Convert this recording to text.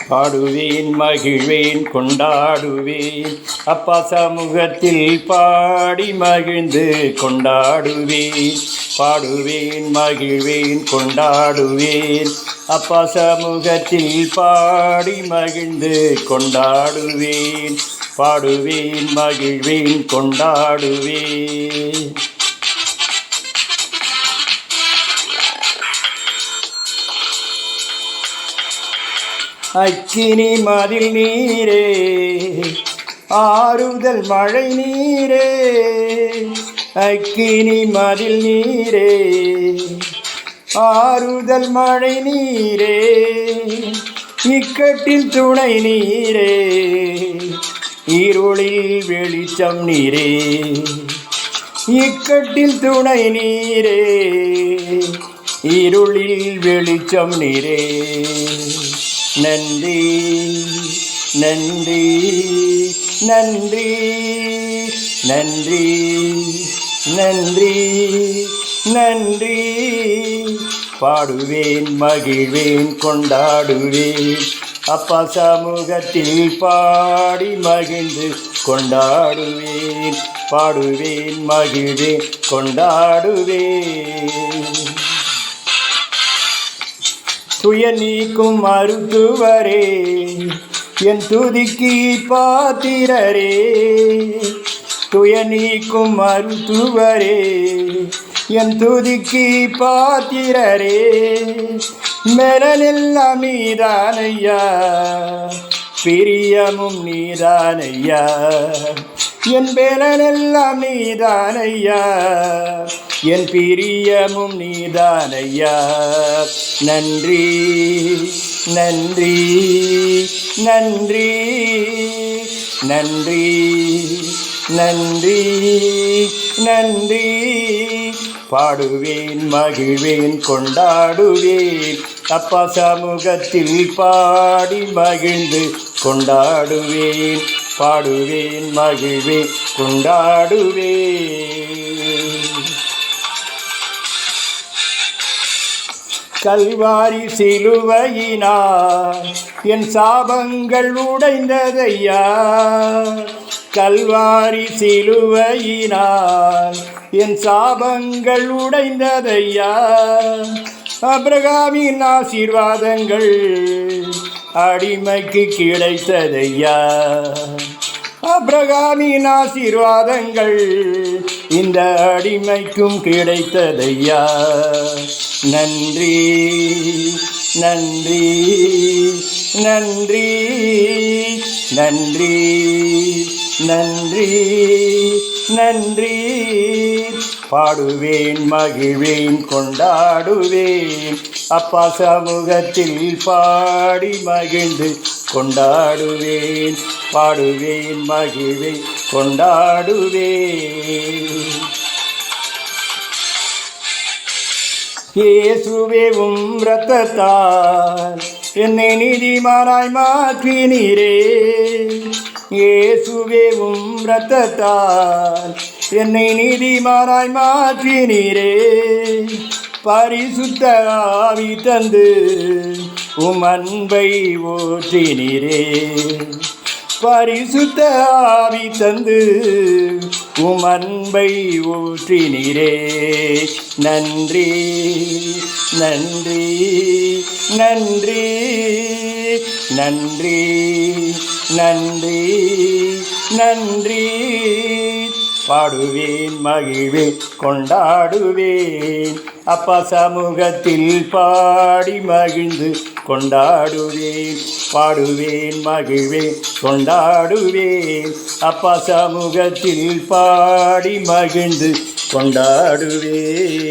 பாடுவேன் மகிழ்வேன் கொண்டாடுவேன் அப்பா சமூகத்தில் பாடி மகிழ்ந்து கொண்டாடுவேன். பாடுவேன் மகிழ்வேன் கொண்டாடுவேன் அப்பா சமூகத்தில் பாடி மகிழ்ந்து கொண்டாடுவேன். பாடுவேன் மகிழ்வேன் கொண்டாடுவேன். அக்கினி மதில் நீரே ஆறுதல் மழை நீரே, அக்கினி மதில் நீரே ஆறுதல் மழை நீரே, இக்கட்டில் துணை நீரே, இருளில் வெளிச்சம் நீரே, இக்கட்டில் துணை நீரே, இருளில் வெளிச்சம் நீரே. நன்றி நன்றி நன்றி நன்றி நன்றி நன்றி. பாடுவேன் மகிழ்வேன் கொண்டாடுவேன் அப்பா சமூகத்தில் பாடி மகிழ்ந்து கொண்டாடுவேன். பாடுவேன் மகிழ்வேன் கொண்டாடுவேன். துய நீக்கும் மருத்துவரே என் துதிக்கு பாத்திரரே, துய நீக்கும் மருத்துவரே என் துதிக்கு பாத்திரரே, மெலனெல்லாம் நீதானையா பிரியமும் நீதானையா, என் பேலனெல்லாம் நீதானையா என் பிரியமும் நீதானையா. நன்றி நன்றி நன்றி நன்றி நன்றி நன்றி. பாடுவேன் மகிழ்வேன் கொண்டாடுவேன் அப்பா சமூகத்தில் பாடி மகிழ்ந்து கொண்டாடுவேன். பாடுவேன் மகிழ்வேன் கொண்டாடுவேன். கல்வாரி சிலுவையினால் என் சாபங்கள் உடைந்ததையா, கல்வாரி சிலுவையினால் என் சாபங்கள் உடைந்ததையா, ஆபிரகாமின் ஆசீர்வாதங்கள் அடிமைக்கு கிடைத்ததையா, ஆபிரகாமின் ஆசீர்வாதங்கள் இந்த அடிமைக்கும் கிடைத்ததையா. நன்றி நன்றி நன்றி நன்றி நன்றி நன்றி. பாடுவேன் மகிழ்வேன் கொண்டாடுவேன் அப்பா சமூகத்தில் பாடி மகிழ்ந்து கொண்டாடுவேன். பாடுவேன் மகிழ்வேன் கொண்டாடுவேன். இயேசுவே உம் இரத்தத்தால் என்னை நீதிமானாய் மாற்றினீரே, இயேசுவே உம் இரத்தத்தால் என்னை நீதிமானாய் மாற்றினீரே, பரிசுத்த ஆவி தந்து உம் அன்பை ஊற்றினீரே, பரிசுத்த ஆவி தந்து உம் அன்பை ஊற்றினீரே. நன்றி நன்றி நன்றி நன்றி நன்றி நன்றி. பாடுவேன் மகிழ்வேன் கொண்டாடுவேன் அப்பா சமூகத்தில் பாடி மகிழ்ந்து கொண்டாடுவேன். பாடுவேன் மகிழ்வேன் கொண்டாடுவேன் அப்பா சமூகத்தில் பாடி மகிழ்ந்து கொண்டாடுவேன்.